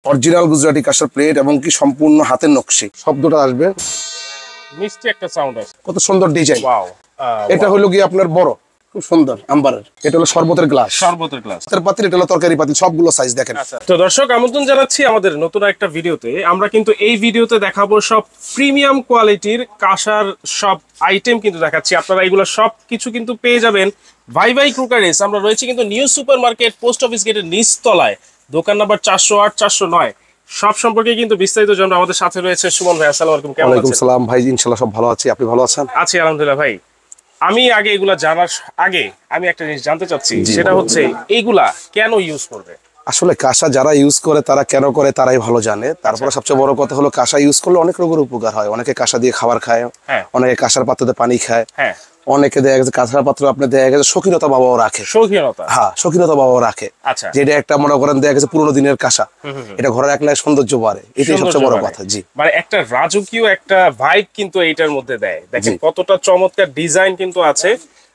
Original Gujarati কাঁসার plate এবং কি সম্পূর্ণ হাতের নকশি শব্দটা আসবে, মিষ্টি একটা সাউন্ড আছে। কত সুন্দর ডিজাইন। ওয়াও, এটা হলো কি আপনার বড়, খুব সুন্দর আম্বারের। এটা হলো শরবতের গ্লাস, শরবতের গ্লাস, তার পাতিল। এটা হলো তরকারি পাতিল, সবগুলো সাইজ দেখেন। তো দর্শক আমন্ত্রণ জানাচ্ছি আমাদের নতুন একটা ভিডিওতে। আমরা কিন্তু এই ভিডিওতে দেখাবো সব প্রিমিয়াম কোয়ালিটির কাঁসার সব আইটেম কিন্তু দেখাচ্ছি। আপনারা এইগুলো সব কিছু কিন্তু পেয়ে যাবেন ভাই ভাই ক্রুকারিস। আমরা রয়েছি কিন্তু new super market, post office গেটের নিচতলায়, দোকান নাম্বার 408 409। সব সম্পর্কে কিন্তু বিস্তারিত জানবো। আমাদের সাথে রয়েছে সুমন ভাই। আসসালামু আলাইকুম, কেমন আছেন? ওয়ালাইকুম সালাম ভাই, ইনশাআল্লাহ সব ভালো আছি। আপনি ভালো আছেন? আছি আলহামদুলিল্লাহ। ভাই আমি আগে এগুলা জানার আগে আমি একটা জিনিস জানতে চাচ্ছি, সেটা হচ্ছে এইগুলা কেন ইউজ করবে? আসলে কাঁসা যারা ইউজ করে তারা কেন করে তারাই ভালো জানে। তারপরে সবচেয়ে বড় কথা হলো কাঁসা ইউজ করলে অনেক রোগের উপকার হয়। অনেকে কাঁসা দিয়ে খাবার খায়, অনেকে কাঁসার পাত্রতে পানি খায়, অনেকে দেখা গেছে কাঁসার পাত্র আপনি দেখা গেছে শৌখিনতা বাবাও রাখে। শৌখিনতা, হ্যাঁ, শৌখিনতা বাবাও রাখে। আচ্ছা, যেটা একটা মনে করেন দেখা গেছে পুরোনো দিনের কাঁসা, এটা ঘরে রাখলে সৌন্দর্য বাড়ে। এটাই সবচেয়ে বড় কথা। জি, মানে একটা রাজকীয় একটা ভাইব কিন্তু এইটার মধ্যে দেয়। দেখেন কতটা চমৎকার ডিজাইন কিন্তু আছে।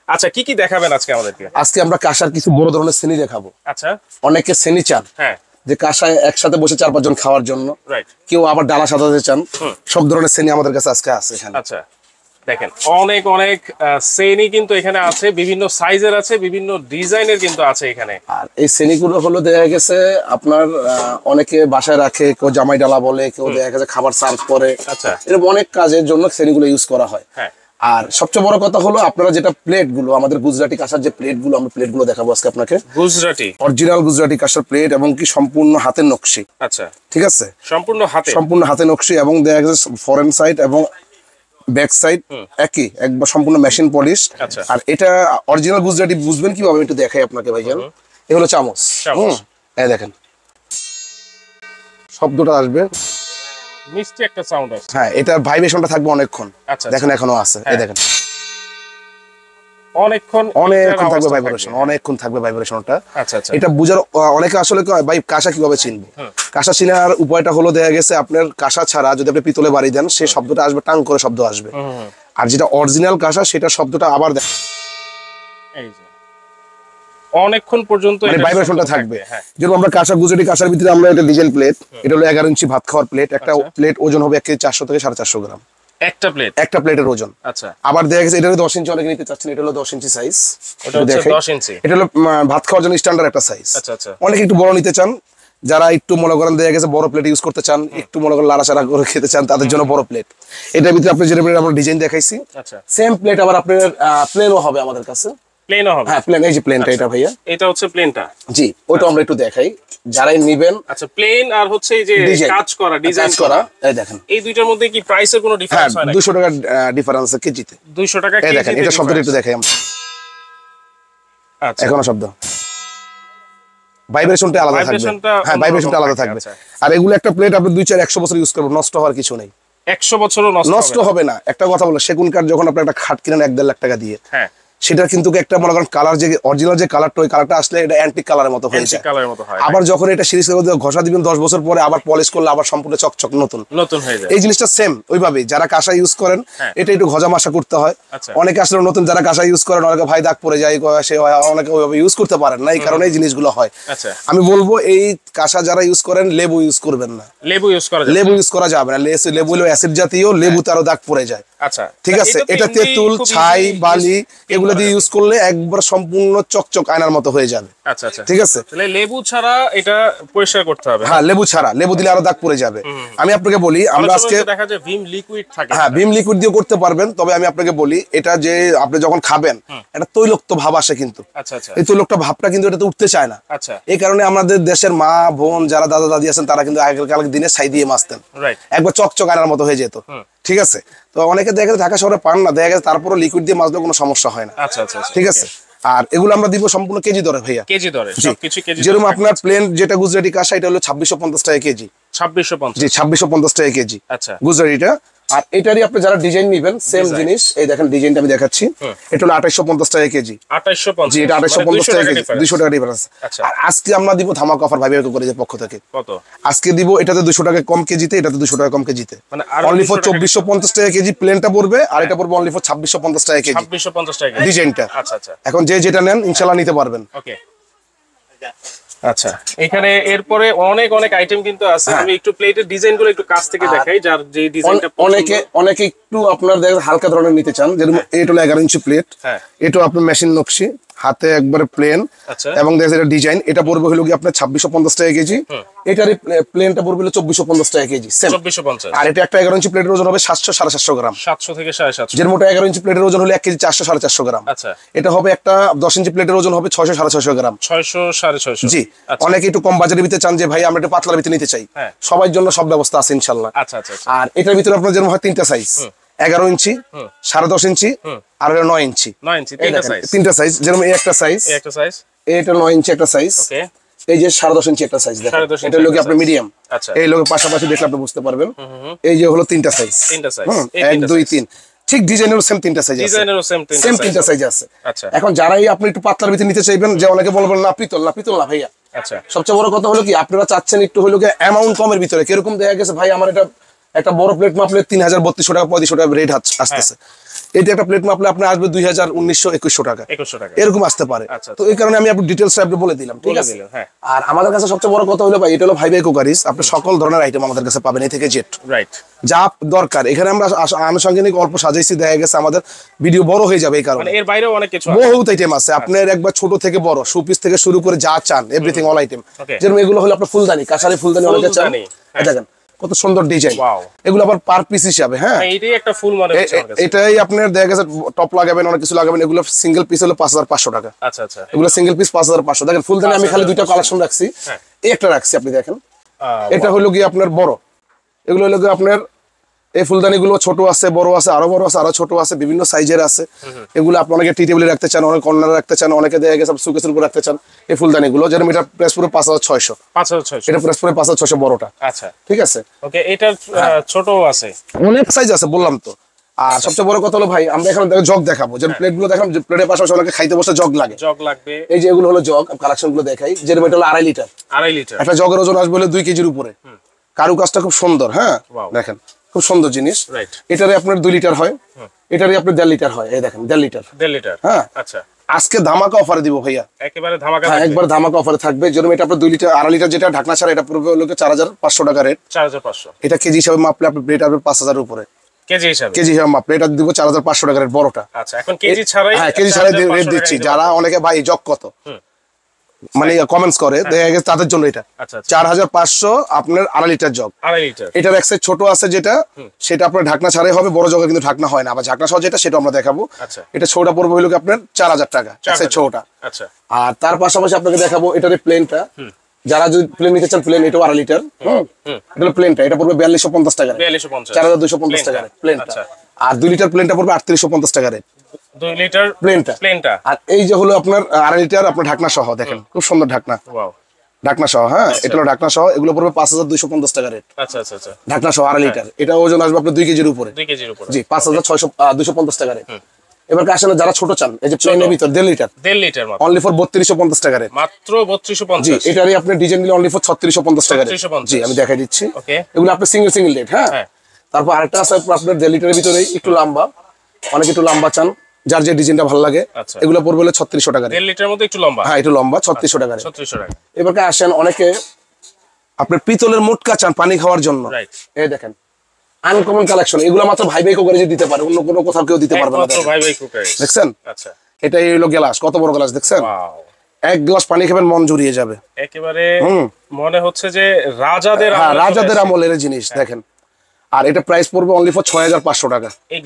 আচ্ছা, কি কি দেখাবেন আজকে আমাদেরকে? আজকে আমরা কাঁসার কিছু বড় ধরনের শ্রেণী দেখাবো। আচ্ছা, অনেকে শ্রেণী চান, হ্যাঁ, যে কাঁসায় একসাথে বসে 4-5 জন খাওয়ার জন্য। রাইট। কেউ আবার ডালা সাজাতে চান। সব ধরনের শ্রেণী আমাদের কাছে আজকে আছে এখানে। আচ্ছা, দেখেন অনেক অনেক শ্রেণী কিন্তু এখানে আছে, বিভিন্ন সাইজের আছে, বিভিন্ন ডিজাইনের কিন্তু আছে এখানে। আর এই শ্রেণীগুলো হলো দেখা গেছে আপনার অনেকে বাসায় রাখে, কেউ জামাই ডালা বলে, কেউ দেখা গেছে খাবার সার্ভ করে। আচ্ছা, এরকম অনেক কাজের জন্য শ্রেণীগুলো ইউজ করা হয়। হ্যাঁ। আর সবচেয়ে বড় কথা হলো আপনারা যেটা প্লেট গুলো, আমাদের গুজরাটি কাঁসার যে প্লেট গুলো, আমরা প্লেট গুলো দেখাবো আজকে আপনাকে। গুজরাটি অরিজিনাল গুজরাটি কাঁসার প্লেট এবং কি সম্পূর্ণ হাতের নকশি। আচ্ছা, ঠিক আছে, সম্পূর্ণ হাতে নকশি এবং দেখা গেছে ফরেন সাইড এবং ব্যাক সাইড একই, একবার সম্পূর্ণ মেশিন পলিশ। আর এটা অরিজিনাল গুজরাটি বুঝবেন কিভাবে একটু দেখাই আপনাকে ভাইজান। এ হলো চামচ। এই দেখেন শব্দটা আসবে, মিষ্টি একটা সাউন্ড আছে। হ্যাঁ, এটার ভাইব্রেশনটা থাকবে অনেকক্ষণ। আচ্ছা, দেখেন এখনো আছে। এই দেখেন অনেকক্ষণ থাকবে ভাইব্রেশন, অনেকক্ষণ থাকবে ভাইব্রেশনটা। আচ্ছা আচ্ছা, এটা বুঝার অনেকে আসলে ভাই কাঁসা কিভাবে চিনবো। কাঁসা চিনার উপায়টা হলো দেখা গেছে আপনার কাঁসা ছাড়া যদি আপনি পিতলে বাড়ি দেন, সেই শব্দটা আসবে, টাং করে শব্দ আসবে। আর যেটা অরিজিনাল কাঁসা সেটা শব্দটা আবার এই যে অনেকক্ষণ পর্যন্ত ভাইব্রেশনটা থাকবে। যেরকম আমরা কাঁসা গুজরাটি কাঁসার ভিতরে আমরা এটা ডিজাইন প্লেট, এটা হলো 11 ইঞ্চি ভাত খাওয়ার প্লেট। একটা প্লেট ওজন হবে 1 কেজি 400 থেকে 450 গ্রাম। একটা প্লেটের ওজন। আচ্ছা, আবার দেখা গেছে এটা হলো 10 ইঞ্চি, অনেকে নিতে চাচ্ছেন, এটা হলো 10 ইঞ্চি সাইজ। ওটা হচ্ছে 10 ইঞ্চি। এটা হলো ভাত খাওয়ার জন্য স্ট্যান্ডার্ড একটা সাইজ। আচ্ছা আচ্ছা, অনেকে একটু বড় নিতে চান, যারা একটু মনে করেন দেখা গেছে বড় প্লেট ইউজ করতে চান, একটু মনে করেন লাড়াচাড়া করে খেতে চান, তাদের জন্য বড় প্লেট। এটার ভিতরে আপনি যেটা প্লেট আমরা ডিজাইন দেখাইছি, আচ্ছা, সেম প্লেট আবার আপনার প্লেনও হবে আমাদের কাছে। প্লেনও হবে? হ্যাঁ, প্লেন। এই যে প্লেনটা, এটা ভাইয়া, এটা হচ্ছে প্লেনটা। জি, ওটা আমরা একটু দেখাই যারাই নেবেন। আচ্ছা, প্লেন আর হচ্ছে এই যে কাজ করা, ডিজাইন করা, এই দেখেন এই দুইটার মধ্যে কি প্রাইসের কোনো ডিফারেন্স হয় না? 200 টাকা ডিফারেন্স আছে কেজিতে। 200 টাকা কেজি। দেখেন এটা শব্দটা একটু দেখাই আমরা। আচ্ছা, এখনো শব্দ, ভাইব্রেশনটা আলাদা থাকবে। হ্যাঁ, ভাইব্রেশনটা আলাদা থাকবে। আর এগুলো একটা প্লেট আপনি 2-4-100 বছর ইউজ করবেন, নষ্ট হওয়ার কিছু নেই। 100 বছরও নষ্ট হবে না। একটা কথা বলো, সেগুন কাঠ যখন আপনি একটা খাট কিনেন 1-1.5 লাখ টাকা দিয়ে, হ্যাঁ, সেটা কিন্তু একটা মনে করেন কালার, যে অরিজিনাল যে কালারটা, ওই কালারটা আসলে এটা অ্যান্টিক কালারের মতো হয়ে যায়। আবার যখন এটা সিরিজ করে ঘষা দিবেন 10 বছর পরে, আবার পলিশ করলে আবার সম্পূর্ণ চকচক নতুন হয়ে যায়। এই জিনিসটা সেম ওইভাবে যারা কাঁসা ইউজ করেন, এটা একটু ঘষা মাসা করতে হয়। অনেকে আসলে নতুন যারা কাঁসা ইউজ করেন, অনেকে ভাই দাগ পড়ে যায়, সে অনেকে ওইভাবে ইউজ করতে পারেন না, এই কারণে এই জিনিসগুলো হয়। আমি বলবো এই কাঁসা যারা ইউজ করেন, লেবু ইউজ করবেন না। লেবু ইউজ করা যাবে না। লেবু হলো অ্যাসিড জাতীয়, লেবুতে আরো দাগ পড়ে যায়। আচ্ছা, ঠিক আছে। এটা তেঁতুল, ছাই, বালি এগুলো দিয়ে ইউজ করলে একবার সম্পূর্ণ চকচক আয়নার মতো হয়ে যাবে। আচ্ছা আচ্ছা, ঠিক আছে। তাহলে লেবু ছাড়া এটা পরিষ্কার করতে হবে? হ্যাঁ, লেবু ছাড়া, লেবু দিলে আরো দাগ পড়ে যাবে। আমি আপনাকে বলি, আমরা আজকে দেখা যায় ভিম লিকুইড থাকে। হ্যাঁ, ভিম লিকুইড দিয়ে করতে পারবেন। তবে আমি আপনাকে বলি, এটা যে আপনি যখন খাবেন, এটা তৈলাক্ত ভাব আসে কিন্তু। আচ্ছা আচ্ছা, এই তৈলাক্ত ভাবটা কিন্তু এটাতে উঠতে চায় না। আচ্ছা, এই কারণে আমাদের দেশের মা বোন যারা দাদা দাদি আছেন, তারা কিন্তু আগেকার দিনে ছাই দিয়ে মাজতেন, একবার চকচক আয়নার মতো হয়ে যেত। ঠিক আছে। তো অনেকে দেখা গেছে ঢাকা শহরে পান না, দেখা গেছে তারপরে লিকুইড দিয়ে মাজলে কোনো সমস্যা হয় না। আচ্ছা আচ্ছা, ঠিক আছে। আর এগুলো আমরা দিব সম্পূর্ণ কেজি দরে ভাইয়া, কেজি দরে সবকিছু কেজি। যেরকম আপনার প্লেন যেটা গুজরাটি কাঁসা, এটা হলো 2650 টাকা কেজি। 2650? জি, 2650 টাকা কেজি। আচ্ছা, গুজরাটিটা। আর এটারই আপনি যারা ডিজাইন নেবেন, সেম জিনিস, এই দেখেন ডিজাইনটা আমি দেখাচ্ছি। এটা হলো 2850 টাকা কেজি। 2850? জি, এটা 2850 টাকা কেজি, 200 টাকা ডিফারেন্স। আর আজকে আমরা দিব ধামাকা অফার ভাইবের কোরিয়ার পক্ষ থেকে। কত আজকে দিব? এটাতে 200 টাকা কম কেজিতে, এটাতে 200 টাকা কম কেজিতে, মানে অনলি ফর 2450 টাকা কেজি প্লেনটা পড়বে। আর এটা পড়বে অনলি ফর 2650 টাকা কেজি। 2650 টাকা ডিজাইনটা। আচ্ছা আচ্ছা, এখন যে যেটা নেন ইনশাআল্লাহ নিতে পারবেন। ওকে। আচ্ছা, এখানে এরপরে অনেক অনেক আইটেম কিন্তু আছে। আমি একটু প্লেটের ডিজাইনগুলো একটু কাছ থেকে দেখাই, যার যে ডিজাইনটা অনেকে একটু আপনার দেখেন হালকা ধরনের নিতে চান, যেরকম এটা হলো 11 ইঞ্চি প্লেট, এটা আপনার মেশিন নকশি, হাতে একবারে প্লেন, এবং দেখেন এটা ডিজাইন, এটা পড়বে হলো কি আপনার 2650 টাকা কেজি, এটার প্লেনটা পড়বে হলো 2450 টাকা কেজি সেম 2450। আর এটা একটা 11 ইঞ্চি প্লেটের ওজন হবে 700 750 গ্রাম, 700 থেকে 750, যের মোটা 11 ইঞ্চি প্লেটের ওজন হলো 1 কেজি 400 450 গ্রাম। আচ্ছা, এটা হবে একটা 10 ইঞ্চি প্লেটের ওজন হবে 600 650 গ্রাম, 600 650। জি। অনেকে একটু কম বাজেটের ভিতরে চান যে ভাই আমরা একটু পাতলার ভিতরে নিতে চাই, সবার জন্য সব ব্যবস্থা আছে ইনশাআল্লাহ। আচ্ছা আচ্ছা। আর এটার ভিতরে আপনার যেরকম হয় তিনটা সাইজ, 11 ইঞ্চি, 10.5 ইঞ্চি, আর 9 ইঞ্চি। 9 ইঞ্চি তিনটা সাইজ, যেরকম এই একটা সাইজ, এটা 9 ইঞ্চি একটা সাইজ, এই যে 10.5 ইঞ্চি একটা সাইজ, দেখেন এটা হলো কি আপনার মিডিয়াম। এই লোকের পাশাপাশি দেখলে আপনি বুঝতে পারবেন, এই যে হলো তিনটা সাইজ, 1 2 3, ঠিক ডিজাইনেরও সেম তিনটা সাইজ আছে, সেম তিনটা সাইজ আছে। এখন যারাই আপনি একটু পাতলার ভিতরে নিতে চাইবেন, যে অনেকে বলবেন না পিতল না ভাইয়া। আচ্ছা, সবচেয়ে বড় কথা হলো কি আপনারা চাচ্ছেন একটু হলো কি অ্যামাউন্ট কমের ভিতরে, কিরকম দেখা গেছে ভাই আমার এটা একটা বড় প্লেট মাপলে 3032 টাকা 3500 টাকা রেট আসতেছে, এটা একটা প্লেট মাপলে আপনার আসবে 2000 1900 2100 টাকা এরকম আসতে পারে। তো এই কারণে আমি আপনার ডিটেইলস আপনি বলে দিলাম, ঠিক আছে। আর আমাদের কাছে সবচেয়ে বড় কথা হলো ভাই, এটা হলো ভাই কুকারিজ, আপনি সকল ধরনের আইটেম আমাদের কাছে পাবেন, এই থেকে জেড, রাইট, যা দরকার। এখানে আমরা আনুষঙ্গিক অল্প সাজাইছি, দেখা গেছে আমাদের ভিডিও বড় হয়ে যাবে, এই কারণে এর বাইরেও অনেক কিছু বহুত আইটেম আছে, আপনার একবার ছোট থেকে বড় শোপিস থেকে শুরু করে যা চান এভরিথিং অল আইটেম। যেরকম এগুলো হলো আপনার ফুলদানি, কাঁসারি ফুলদানি অনেকে চান, দেখেন কত সুন্দর ডিজাইন, এগুলো আবার পার পিস হিসাবে। হ্যাঁ, এইটাই একটা ফুল মনে হচ্ছে, এটাই আপনার দেখা গেছে টপ লাগাবেন, অনেক কিছু লাগাবেন, এগুলো সিঙ্গেল পিস হলো 5500 টাকা। আচ্ছা আচ্ছা, এগুলো সিঙ্গেল পিস 5500। দেখেন ফুলদানি আমি খালি দুইটা কালেকশন রাখছি, এই একটা রাখছি, আপনি দেখেন এটা হলো কি আপনার বড়, এগুলো হলো কি আপনার এই ফুলদানি গুলো ছোট আছে, বড় আছে, আরো বড় আছে, আরো ছোট আছে, বিভিন্ন সাইজের আছে। এগুলো আপনি অনেকে টি টেবিলে রাখতে চান, অনেক কর্নারে রাখতে চান, অনেকে দেখা গেছে সুকেসের উপর রাখতে চান। এই ফুলদানি গুলো যেরকম এটা প্রাইস পুরো 5600, এটা প্রাইস পুরো 5600 বড়টা। আচ্ছা, ঠিক আছে, ওকে। এটা ছোট আছে, অনেক সাইজ আছে বললাম তো। আর সবচেয়ে বড় কথা হলো ভাই, আমরা এখন জগ দেখাবো, যেমন প্লেট গুলো দেখাম, প্লেটের পাশাপাশি অনেকে খাইতে বসে জগ লাগবে, এই যে এগুলো হলো জগ, কালেকশন গুলো দেখাই, যেরকম এটা হলো 2.5 লিটার, একটা জগের ওজন আসবে হলো 2 কেজির উপরে, কারুকাজটা খুব সুন্দর। হ্যাঁ, দেখেন খুব সুন্দর জিনিস। এটারে আপনার 2 লিটার হয়, এটারে আপনার 1.5 লিটার হয়, এই দেখেন 1.5 লিটার। হ্যাঁ, আচ্ছা, আজকে ধামাকা অফারে দিব ভাইয়া, একেবারে ধামাকা, একবার ধামাকা অফারে থাকবে। যেরকম এটা আপনার 2 লিটার 2.5 লিটার যেটা ঢাকনা ছাড়া, এটা পড়বে হলো 4500 টাকা রেট, 4500। এটা কেজি হিসাবে মাপলে আপনার প্লেট আসবে 5000 উপরে, কেজি হিসাবে মাপলে এটা দিব 4500 টাকা রেট বড়টা। আচ্ছা, এখন কেজি ছাড়াই, হ্যাঁ কেজি ছাড়াই রেট দিচ্ছি। যারা অনেকে ভাই জগ কত মানে কমেন্টস করে, দেখা গেছে তাদের জন্য এটা 4500 আপনার 2.5 লিটার জগ। এটার এক সাইজ ছোট আছে যেটা, সেটা আপনার ঢাকনা ছাড়াই হবে, বড় জগে কিন্তু ঢাকনা হয় না। আবার ঢাকনা সহ যেটা, সেটা আমরা দেখাবো। এটা ছোটটা পড়বে হলো আপনার 4000 টাকা, এক সাইজ ছোটটা। আর তার পাশাপাশি আপনাকে দেখাবো এটার প্লেনটা, যারা যদি প্লেন নিতে চান, প্লেন এটাও 2.5 লিটার, এটা হলো প্লেনটা, এটা পড়বে 4250 টাকা, 4250 টাকা প্লেনটা। আর 2 লিটার প্লেনটা পড়বে 3850 টাকা রেট, 2 লিটার প্লেনটা। আর এই যে হলো আপনার 2.5 লিটার আপনার ঢাকনা সহ, দেখেন খুব সুন্দর ঢাকনা, ঢাকনা সহ। হ্যাঁ, এটা হলো ঢাকনা সহ, এগুলো পড়বে 5250 টাকা রেট। আচ্ছা আচ্ছা আচ্ছা, ঢাকনা সহ 2.5 লিটার, এটা ওজন আসবে আপনার 2 কেজির উপরে, জি 5650 টাকা রেট। এবার আসলে যারা ছোট চান, এই যে প্লেনের ভিতর 1.5 লিটার অনলি ফর 3250 টাকা রেট, মাত্র 3250। জি, এটারই আপনার ডিজাইন গুলো অনলি ফর 3650 টাকা রেট। জি, আমি দেখাই দিচ্ছি, এগুলো আপনি সিঙ্গেল রেট। হ্যাঁ, তারপর আরেকটা আছে আপনার 1.5 লিটারের ভিতরে একটু লম্বা, অনেকে একটু লম্বা চান, যার যে ডিজাইনটা ভালো লাগে, এগুলো পড়বে হলো 3600 টাকা। 1.5 লিটারের মধ্যে একটু লম্বা, হ্যাঁ একটু লম্বা, 3600 টাকা। 3600 টাকা। এবার আসেন অনেকে আপনার পিতলের মোটকা চান পানি খাওয়ার জন্য, এই দেখেন আনকমন কালেকশন, এগুলো মাত্র ভাই কুকারে যে দিতে পারে, অন্য কোনো কোথাও কেউ দিতে পারবে না। ভাই কুকারে দেখছেন, আচ্ছা এটাই হলো গ্লাস, কত বড় গ্লাস দেখছেন, এক গ্লাস পানি খাবেন মন জুড়িয়ে যাবে একেবারে, মনে হচ্ছে যে রাজাদের আমলের জিনিস। দেখেন, আর এটা প্রাইস পড়বে অনলি ফর 6500 টাকা, এই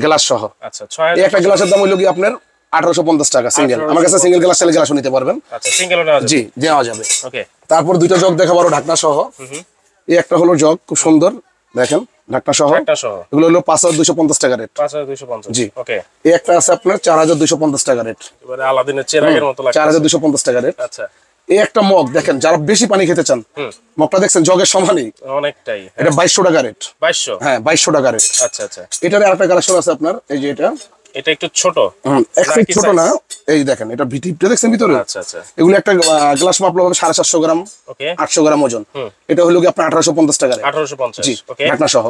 গ্লাস সহ। আচ্ছা, এই একটা গ্লাসের দাম হলো কি আপনার 1850 টাকা সিঙ্গেল। আমার কাছে সিঙ্গেল গ্লাস চাইলে গ্লাসও নিতে পারবেন। আচ্ছা, সিঙ্গেলও নেওয়া যাবে, জি দেওয়া যাবে। ওকে, তারপর দুইটা জগ দেখাবো আরো ঢাকনা সহ। এই একটা হলো জগ, খুব সুন্দর, দেখেন ঢাকনা সহ, এগুলো হলো 5250 টাকা রেট, 5250। জি, ওকে। এই একটা আছে আপনার 4250 টাকা রেট, এবারে আলাদিনের চেরাগের মতো লাগে, 4250 টাকা রেট। আচ্ছা, এই একটা মগ দেখেন, যারা বেশি পানি খেতে চান, মগটা দেখছেন জগের সমানই অনেকটাই, এটা 2200 টাকা রেট, 2200, হ্যাঁ 2200 টাকা রেট। আচ্ছা আচ্ছা, এটার আরেকটা কালেকশন আছে আপনার, এই যে এটা একটু ছোট, একটু ছোট না, এই দেখেন এটা ভিটিপটা দেখছেন ভিতরে। আচ্ছা আচ্ছা, এগুলো একটা গ্লাস মাপলো হবে 750 গ্রাম, ওকে 800 গ্রাম ওজন, এটা হলো কি আপনার 1850 টাকা রেট, 1850। জি, ওকে, ঢাকনা সহ।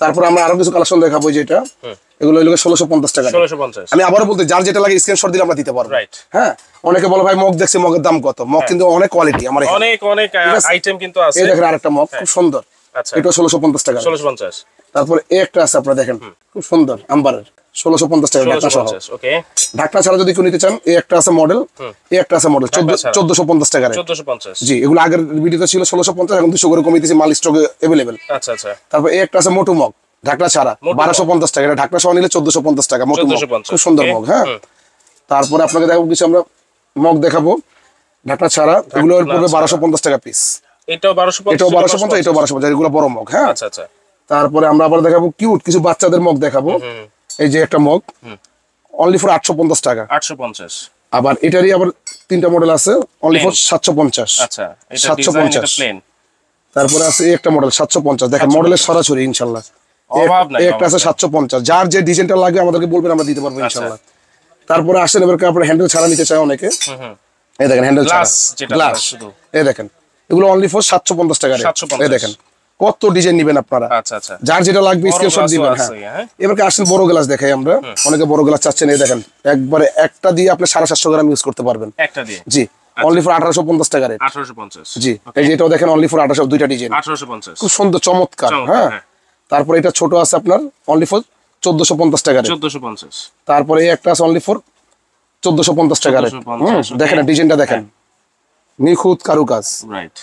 তারপর আমরা আরো কিছু কালেকশন দেখাবো, যে এটা এগুলো হলো 1650 টাকা। 1650। আমি আবারও বলতে, যার যেটা লাগে স্ক্রিনশট দিলে আমরা দিতে পারবো। হ্যাঁ, অনেকে বলে ভাই মগ দেখছে, মগের দাম কত? মগ কিন্তু অনেক কোয়ালিটি আমার এখানে, অনেক আইটেম কিন্তু আছে। এই দেখেন আরেকটা মগ খুব সুন্দর, আচ্ছা, এটা 1650 টাকা। 1650। তারপরে এই একটা আছে আপনারা দেখেন, খুব সুন্দর আম্বারের, 1650 টাকা ঢাকনা সহ। ওকে, ঢাকনা ছাড়া যদি কেউ নিতে চান, এই একটা আছে মডেল, এই একটা আছে মডেল 1450 টাকা। 1450। জি, এগুলো আগের ভিডিওতে ছিল 1650, এখন 200 করে কমিয়ে দিয়েছি, মাল স্টকে अवेलेबल। আচ্ছা আচ্ছা। তারপর এই একটা আছে মোটু মগ, ঢাকনা ছাড়া 1250 টাকা। এটা ঢাকনা সহ নিলে 1450 টাকা মোটু মগ, খুব সুন্দর মগ। হ্যাঁ, তারপরে আপনাকে দেখাবো কিছু আমরা মগ দেখাবো ঢাকনা ছাড়া, এগুলো পড়বে 1250 টাকা পিস। এটাও 1250, এটাও 1250, এটাও 1250, এগুলো বড় মগ। হ্যাঁ, আচ্ছা আচ্ছা। তারপরে আমরা আবার দেখাবো কিউট কিছু বাচ্চাদের মগ দেখাবো। এই যে একটা মগ অনলি ফর 850 টাকা। 850। আবার এটারই আবার তিনটা মডেল আছে, অনলি ফর 750। আচ্ছা, এটা ডিজাইন, এটা প্লেন। তারপরে আছে এই একটা মডেল 750, দেখেন মডেলের সরাসরি ইনশাআল্লাহ অভাব নাই। এই একটা আছে 750, যার যে ডিজাইনটা লাগবে আমাদেরকে বলবেন, আমরা দিতে পারবো ইনশাআল্লাহ। তারপরে আসেন এবার আপনারা হ্যান্ডেল ছাড়া নিতে চায় অনেকে, এই দেখেন হ্যান্ডেল ছাড়া গ্লাস, এই দেখেন এগুলো অনলি ফর 750 টাকা। এই দেখেন কত ডিজাইন নেবেন আপনারা। আচ্ছা আচ্ছা, যার যেটা লাগবে স্ক্রিনশট দিবেন। হ্যাঁ, এবার আসেন বড় গ্লাস দেখাই আমরা, অনেকে বড় গ্লাস চাচ্ছেন। এই দেখেন একবারে একটা দিয়ে আপনি 750 গ্রাম ইউজ করতে পারবেন একটা দিয়ে। জি, অনলি ফর 1850 টাকা রেট। 1850। জি, এই যে এটাও দেখেন অনলি ফর 1800, দুইটা ডিজাইন 1850, খুব সুন্দর চমৎকার। হ্যাঁ, তারপরে এটা ছোট আছে আপনার অনলি ফর 1450 টাকা রেট। 1450। তারপরে এই একটা আছে অনলি ফর 1450 টাকা রেট। দেখেন ডিজাইনটা দেখেন, নিখুঁত কারুকাজ। রাইট।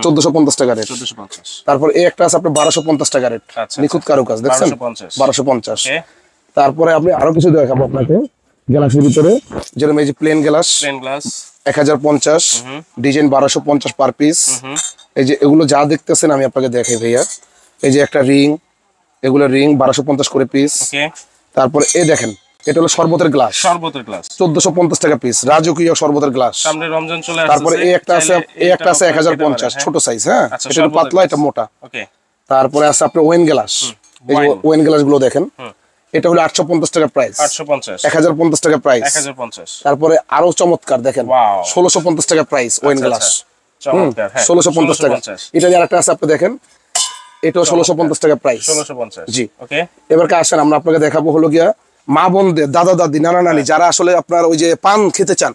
1450 টাকা রেট। 1450। তারপর এই একটা আছে আপনার 1250 টাকা রেট, নিখুঁত কারুকাজ, দেখছেন 1250। তারপরে আপনি আরো কিছু দেখাবো আপনাকে গ্লাসের ভিতরে, যেরকম এই যে plain glass 1050, design 1250 per piece. এই যে এগুলো যা দেখতেছেন আমি আপনাকে দেখাই ভাইয়া, এই যে একটা রিং, এগুলো রিং 1250 করে পিস। তারপরে এই দেখেন এটা হলো শরবতের গ্লাস, 1450 টাকা পিস, রাজকীয় শরবতের গ্লাস। সামনে রমজান চলে আসছে। তারপরে এই একটা আছে 1050, ছোট সাইজ। হ্যাঁ, এটা পাতলা, এটা মোটা। ওকে। তারপরে আছে আপনার ওয়েন গ্লাস, এই যে ওয়েন গ্লাস গুলো দেখেন, এটা হলো 850 টাকা প্রাইস, 850, 1050 টাকা প্রাইস। 1050। তারপরে আরো চমৎকার দেখেন 1650 টাকা প্রাইস ওয়েন গ্লাস, চমৎকার। হ্যাঁ, 1650 টাকা। এটা যে আরেকটা আছে আপনি দেখেন, এটাও 1650 টাকা প্রাইস। 1650। জি, ওকে। এবার আসেন আমরা আপনাকে দেখাবো হলো গিয়া মা বোনদের, দাদা দাদি, নানা নানি যারা আসলে আপনার ওই যে পান খেতে চান,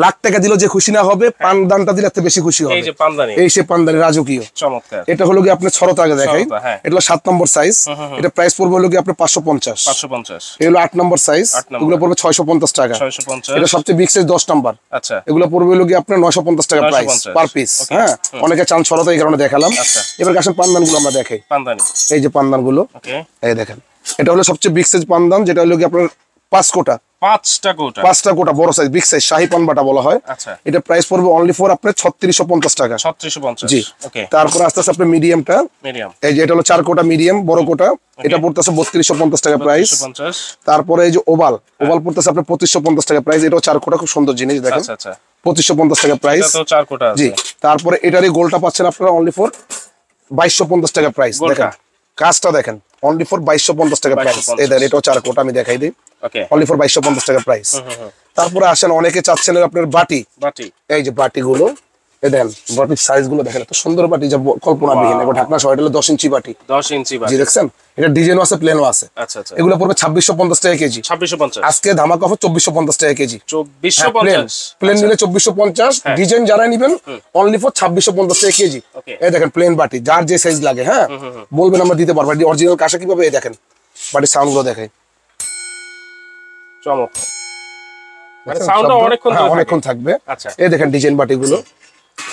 লাখ টাকা দিলেও যে খুশি না হবে, পান দানটা দিলে এত বেশি খুশি হবে। এই যে পানদানি, এই সে পানদানি রাজকীয় চমৎকার। এটা হলো গিয়ে আপনার ছড়তা আগে দেখাই, এটা হলো 7 নম্বর সাইজ, এটা প্রাইস পড়বে হলো গিয়ে আপনার 550। 550। এগুলো 8 নম্বর সাইজ, এগুলো পড়বে 650 টাকা। 650। এটা সবচেয়ে বিগ সাইজ 10 নম্বর। আচ্ছা, এগুলো পড়বে হলো গিয়ে আপনার 950 টাকা প্রাইস পার পিস। হ্যাঁ, অনেকে চান ছড়তা, এই কারণে দেখালাম। এবার আসেন পানদান গুলো আমরা দেখাই, পানদানি, এই যে পানদান গুলো, এই দেখেন এটা হলো সবচেয়ে বিগ সাইজ পানদান, যেটা হলো গিয়ে আপনার 5টা কোটা বড় সাইজ, বিগ সাইজ, শাহী পান বাটা বলা হয়। এটা প্রাইস পড়বে অনলি ফর আপনার 3650 টাকা। 3650। জি, ওকে। তারপর আস্তে আস্তে আপনার মিডিয়ামটা, এই যে এটা হলো 4 কোটা মিডিয়াম, বড় কোটা, এটা পড়তেছে 3250 টাকা প্রাইস। তারপরে এই যে ওভাল পড়তেছে আপনার 2550 টাকা প্রাইস, এটাও 4 কোটা, খুব সুন্দর জিনিস দেখেন। 2550 টাকা প্রাইস। জি, তারপরে এটারই গোলটা পাচ্ছেন আপনারা অনলি ফর 2250 টাকা প্রাইস। দেখেন কাজটা দেখেন, অনলি ফর 2250 টাকা প্রাইস। এটাও 4 কোটা, আমি দেখাই দিই, অনলি ফর 2250 টাকা প্রাইস। তারপরে আসেন অনেকে চাচ্ছেন আপনার বাটি, এই যে বাটি গুলো, এই দেখেন বাটির সাইজ গুলো দেখেন, এত সুন্দর বাটি যা কল্পনাবিহীন। এটা ঢাকনা সহ, এটা হলো 10 ইঞ্চি বাটি। 10 ইঞ্চি বাটি, জি দেখছেন, এটা ডিজাইনও আছে, প্লেনও আছে। আচ্ছা আচ্ছা। এগুলো পড়বে 2650 টাকা কেজি। 2650। আজকে ধামাকা অফার 2450 টাকা কেজি। 2450। প্লেন নিলে 2450, ডিজাইন যারা নেবেন অনলি ফর 2650 টাকা কেজি। এই দেখেন প্লেন বাটি, যার যে সাইজ লাগে, হ্যাঁ বলবেন আমরা দিতে পারবো। এটি অরিজিনাল কাঁসা কিভাবে, এই দেখেন বাটির সাউন্ড গুলো দেখেন, চমৎকার, মানে সাউন্ডটা অনেকক্ষণ থাকবে। আচ্ছা, এই দেখেন ডিজাইন বাটি গুলো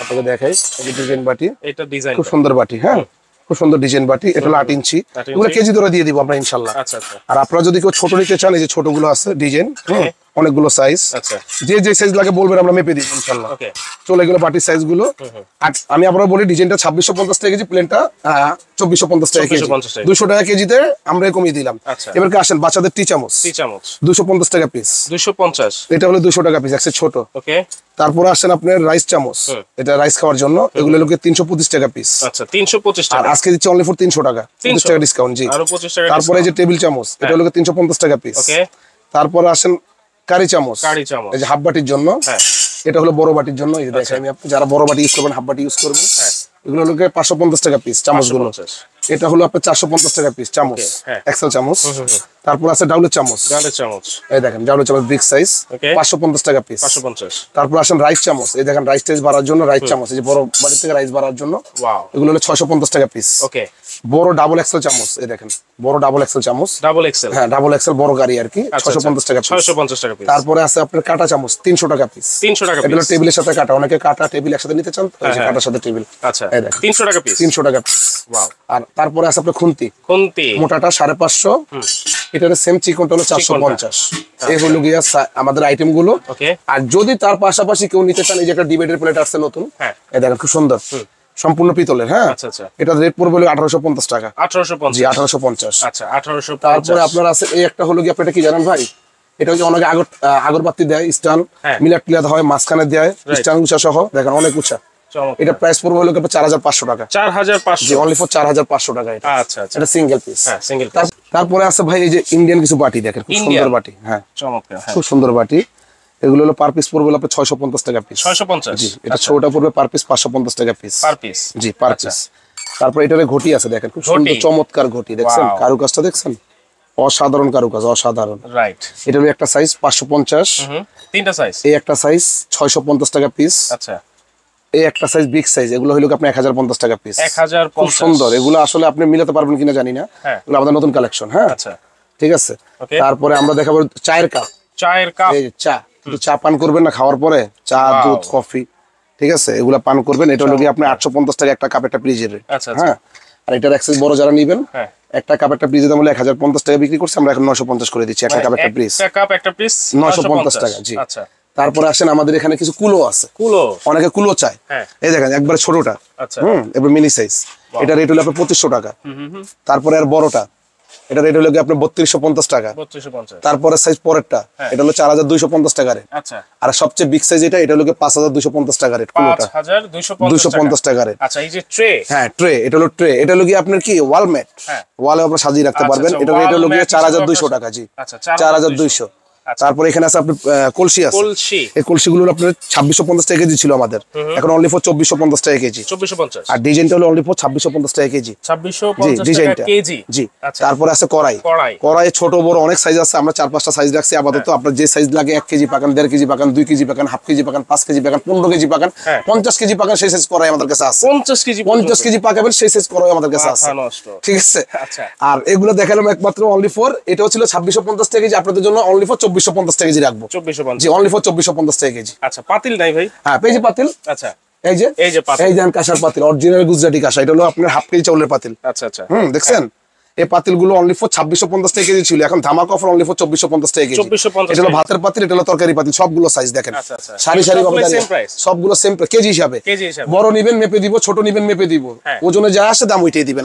আপনাকে দেখাই, এই ডিজাইন বাটি, এটা ডিজাইন খুব সুন্দর বাটি। হ্যাঁ, খুব সুন্দর ডিজাইন বাটি, এটা হলো 8 ইঞ্চি। এগুলো কেজি ধরে দিয়ে দিব আমরা ইনশাআল্লাহ। আচ্ছা আচ্ছা। আর আপনারা যদি কেউ ছোট নিতে চান, এই যে ছোটগুলো আছে ডিজাইন, অনেকগুলো সাইজ। আচ্ছা, যে সাইজ লাগে বলবেন, আমরা মেপে দিই ইনশাআল্লাহ। ওকে, চলে এগুলো বাটির সাইজ গুলো। আমি আপনারা বলি ডিজাইনটা 2650 টাকা কেজি, প্লেনটা 2450 টাকা কেজি, 200 টাকা কেজিতে আমরা কমিয়ে দিলাম। এবার আসেন বাচ্চাদের টি চামচ, 250 টাকা পিস। 250, এটা হলো 200 টাকা পিস, একসে ছোট। ওকে। তারপর আসেন আপনার রাইস চামচ, এটা রাইস খাওয়ার জন্য, এগুলো লোকে 325 টাকা পিস। আচ্ছা, 325 টাকা। আর আজকে দিচ্ছি অনলি ফর 300 টাকা, 30 টাকা ডিসকাউন্ট। জি, আরো 25 টাকা। তারপরে এই যে টেবিল চামচ, এটা হলো 350 টাকা পিস। ওকে। তারপর আসেন কারি চামচ, এই যে হাফ বাটির জন্য, এটা হলো বড় বাটির জন্য। এই যে দেখেন, আমি আপনি যারা বড় বাটি ইউজ করবেন, হাফ বাটি ইউজ করবেন, এগুলো হলো 550 টাকা পিস চামচ গুলো। এটা হলো আপনার 450 টাকা পিস চামচ, এক্সেল চামচ। তারপর আছে ডাউলের চামচ, এই দেখেন ডাউলের চামচ বিগ সাইজ 550 টাকা পিস। 550। তারপর আসেন রাইস চামচ, এই দেখেন রাইস টেস্ট বাড়ার জন্য রাইস চামচ, এই যে বড় বাড়ি থেকে রাইস বাড়ার জন্য, ওয়াও, এগুলো হলো 650 টাকা পিস। ওকে। বড় ডাবল এক্সেল চামচ, এই দেখেন বড় ডাবল এক্সেল চামচ, ডাবল এক্সেল, হ্যাঁ ডাবল এক্সেল বড় গাড়ি আর কি, 650 টাকা পিস। 650 টাকা পিস। তারপরে আছে আপনার কাটা চামচ 300 টাকা পিস। 300 টাকা পিস। এগুলো টেবিলের সাথে কাটা, অনেকে কাটা টেবিল একসাথে নিতে চান, এই যে কাটার সাথে টেবিল। আচ্ছা, 300 টাকা পিস। 300 টাকা পিস, ওয়াও। আর তারপরে আছে আপনার খুন্তি, মোটাটা 550, এটার সেম চিকনটা হলো 450। এই হলো গিয়া আমাদের আইটেম গুলো। আর যদি তার পাশাপাশি কেউ নিতে চান, এই যে একটা ডিবেটের প্লেট আসছে নতুন, এই দেখেন খুব সুন্দর, সম্পূর্ণ পিতলের, হ্যাঁ এটা রেট পড়বে 1850 টাকা। 1850, জি 1850। আচ্ছা 1850। তারপরে আপনার আছে এই একটা হলো গিয়া, আপনি এটা কি জানেন ভাই, এটা হচ্ছে অনেকে আগরবাতি দেয়, স্টান মিলাট প্লেট হয়, মাঝখানে দেয় স্টান উঁচা সহ, দেখেন অনেক উঁচা। এটা প্রাইস পড়বে হলো 4500 টাকা। 4500, জি অনলি ফর 4500 টাকা এটা। আচ্ছা আচ্ছা, এটা সিঙ্গেল পিস। হ্যাঁ সিঙ্গেল পিস। তারপরে আছে ভাই এই যে ইন্ডিয়ান কিছু বাটি, দেখেন খুব সুন্দর বাটি, হ্যাঁ চমৎকার, খুব সুন্দর বাটি। এগুলো হলো পার পিস পড়বে আপনার 650 টাকা পিস। 650, জি এটা ছোটটা পড়বে পার পিস 550 টাকা পিস। পার পিস, জি পার পিস। তারপর এটারে ঘটি আছে, দেখেন খুব সুন্দর চমৎকার ঘটি, দেখছেন কারুকাজটা দেখছেন, অসাধারণ কারুকাজ, অসাধারণ। রাইট। এটা হলো একটা সাইজ 550, তিনটা সাইজ, এই একটা সাইজ 650 টাকা পিস। আচ্ছা, এই একটা সাইজ বিগ সাইজ, এগুলো হলো আপনি 1050 টাকা পিস। 1050, খুব সুন্দর। এগুলো আসলে আপনি মিলাতে পারবেন কিনা জানি না, এগুলো আমাদের নতুন কালেকশন। হ্যাঁ আচ্ছা ঠিক আছে। তারপরে আমরা দেখাবো চায়ের কাপ। চায়ের কাপ, এই চা, কিন্তু চা পান করবেন না খাওয়ার পরে, চা দুধ কফি, ঠিক আছে, এগুলা পান করবেন। এটা হলো কি আপনি 850 টাকা একটা কাপ, একটা পিজের। হ্যাঁ, আর এটার এক্সেস বড় যারা নেবেন, একটা কাপ একটা পিজের দাম হলো 1050 টাকা বিক্রি করছে, আমরা এখন 950 করে দিচ্ছি একটা কাপ একটা পিস। একটা কাপ একটা পিস 950 টাকা। জি আচ্ছা। তারপরে আসেন আমাদের এখানে কিছু কুলো আছে, কুলো, অনেকে কুলো চায়, এই দেখেন একবারে ছোটটা, আচ্ছা, এবার মিনি সাইজ, এটা রেট হলো আপনার 2500 টাকা। তারপরে আর বড়টা, এটা রেট হলো আপনার 3250 টাকা। 3250। তারপরে সাইজ পরেরটা, এটা হলো 4250 টাকা রেট। আচ্ছা, আর সবচেয়ে বিগ সাইজ এটা হলো 5250 টাকা রেট। 5250 টাকা রেট। আচ্ছা, এই যে ট্রে, হ্যাঁ ট্রে, এটা হলো ট্রে, এটা হলো আপনার কি ওয়াল ম্যাট, ওয়ালে আপনি সাজিয়ে রাখতে পারবেন। এটা রেট হলো 4200 টাকা। জি আচ্ছা, 4200। তারপর এখানে আছে আপনার কলসি আছে, এই কলসিগুলো আপনার 2650 টাকা কেজি ছিল আমাদের, এখন অনলি ফর 2450 টাকা কেজি। 2450। আর ডিজাইনটা হলো অনলি ফর 2650 টাকা কেজি। 2650 টাকা কেজি। জি। তারপর আছে কড়াই, কড়াই ছোট বড় অনেক সাইজ আছে, আমরা 4-5টা সাইজ রাখছি আপাতত। আপনার যে সাইজ লাগে 1 কেজি পাকান, 1.5 কেজি পাকান, 2 কেজি পাকান, হাফ কেজি পাকান, 5 কেজি পাকান, 15 কেজি পাকান, 50 কেজি পাকান, সেই সাইজ কড়াই আমাদের কাছে আছে। 50 কেজি পাকাবেন সেই সাইজ কড়াই আমাদের কাছে আছে, ঠিক আছে। আর এগুলো দেখালাম একমাত্র অনলি ফর, এটাও ছিল 2650 টাকা কেজি, আপনাদের জন্য অনলি ফর 2450 টাকা কেজি রাখবো। 2450, জি অনলি ফর 2450 টাকা কেজি। আচ্ছা, পাতিল নাই ভাই? হ্যাঁ পেজি পাতিল। আচ্ছা, এই যে পাতিল, এই যে কাঁসার পাতিল, অরিজিনাল গুজরাটি কাঁসা, এটা হলো আপনার হাফ কেজি চাউলের পাতিল। আচ্ছা আচ্ছা, দেখছেন এই পাতিলগুলো অনলি ফর 2650 টাকা কেজি ছিল, এখন ধামাকা অফার অনলি ফর 2450 টাকা কেজি। 2450। এটা হলো ভাতের পাতিল, এটা হলো তরকারি পাতিল, সবগুলো সাইজ দেখেন, সারি সারি ভাবে সবগুলো সেম কেজি হিসাবে। বড় নিবেন মেপে দিব, ছোট নিবেন মেপে দিব, ওজনে যা আসে দাম ওইটাই দিবেন,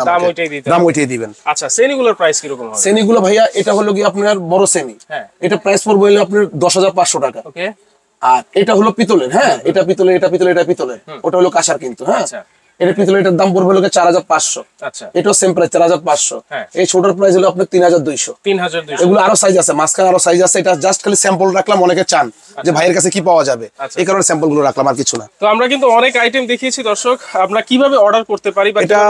দাম ওইটাই দিবেন। আচ্ছা, শ্রেণীগুলোর প্রাইস কি রকম হবে? শ্রেণীগুলো ভাইয়া, এটা হলো কি আপনার বড় শ্রেণী, এটা প্রাইস পড়বে হলো আপনার 10500 টাকা। ওকে। আর এটা হলো পিতলের, হ্যাঁ এটা পিতলের, এটা পিতলের, এটা পিতলের, ওটা হলো কাঁসার কিন্তু। হ্যাঁ এটা পিতলের, এটার দাম পড়বে হলো 4500। আচ্ছা, এটাও সেম প্রাইস 4500। এই ছোটর প্রাইস হলো আপনার 3200। এগুলো আরো সাইজ আছে, মাঝখানে আরো সাইজ আছে, এটা জাস্ট খালি স্যাম্পল রাখলাম, অনেকে চান যে ভাইয়ের কাছে কি পাওয়া যাবে, এই কারণে স্যাম্পল গুলো রাখলাম, আর কিছু না। তো আমরা কিন্তু অনেক আইটেম দেখিয়েছি দর্শক, আমরা কিভাবে অর্ডার করতে পারি বা এটা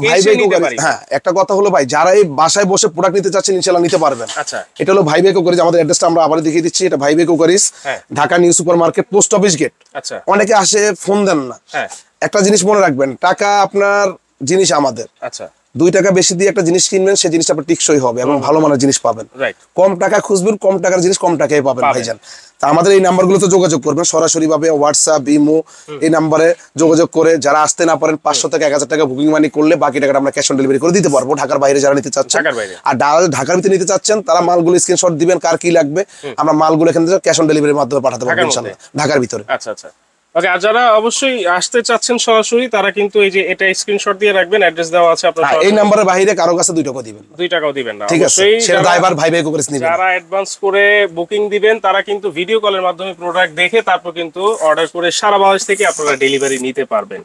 ভাই ভাই। হ্যাঁ একটা কথা হলো ভাই, যারা এই বাসায় বসে প্রোডাক্ট নিতে চাচ্ছেন ইনশাআল্লাহ নিতে পারবেন। আচ্ছা, এটা হলো ভাই ভাই কুকারিজ, আমাদের অ্যাড্রেসটা আমরা আবার দেখিয়ে দিচ্ছি, এটা Bhai Bhai crockeries, Dhaka new super market, post office gate. আচ্ছা, অনেকে আসে ফোন দেন না, একটা জিনিস মনে রাখবেন, টাকা আপনার, জিনিস আমাদের। আচ্ছা, 2 টাকা বেশি দিয়ে একটা জিনিস কিনবেন, সেই জিনিসটা আপনার টিকসই হবে এবং ভালো মানের জিনিস পাবেন। কম টাকা খুঁজবেন, কম টাকার জিনিস কম টাকায় পাবেন ভাইজান। তা আমাদের এই নাম্বারগুলোতে যোগাযোগ করবেন সরাসরি ভাবে, হোয়াটসঅ্যাপ, ইমো, এই নাম্বারে যোগাযোগ করে, যারা আসতে না পারেন 500 থেকে 1000 টাকা বুকিং মানি করলে বাকি টাকাটা আমরা ক্যাশ অন ডেলিভারি করে দিতে পারবো, ঢাকার বাইরে যারা নিতে চাচ্ছেন। আর ঢাকার ভিতরে নিতে চাচ্ছেন তারা মালগুলো স্ক্রিনশট দিবেন, কার কি লাগবে, আমরা মালগুলো এখান থেকে ক্যাশ অন ডেলিভারির মাধ্যমে পাঠাতে পারবো ইনশাআল্লাহ ঢাকার ভিতরে। আচ্ছা আচ্ছা, ওকে। আর যারা অবশ্যই আসতে চাচ্ছেন সরাসরি, তারা কিন্তু এই যে এটা স্ক্রিনশট দিয়ে রাখবেন, অ্যাড্রেস দেওয়া আছে আপনার, এই নাম্বারের বাইরে কারো কাছে 2 টাকা দিবেন, 2 টাকাও দিবেন না, ঠিক আছে। সেটা ড্রাইভার ভাই ভাই করে নিবেন। যারা অ্যাডভান্স করে বুকিং দিবেন তারা কিন্তু ভিডিও কলের মাধ্যমে প্রোডাক্ট দেখে তারপর কিন্তু অর্ডার করে সারা বাংলাদেশ থেকে আপনারা ডেলিভারি নিতে পারবেন।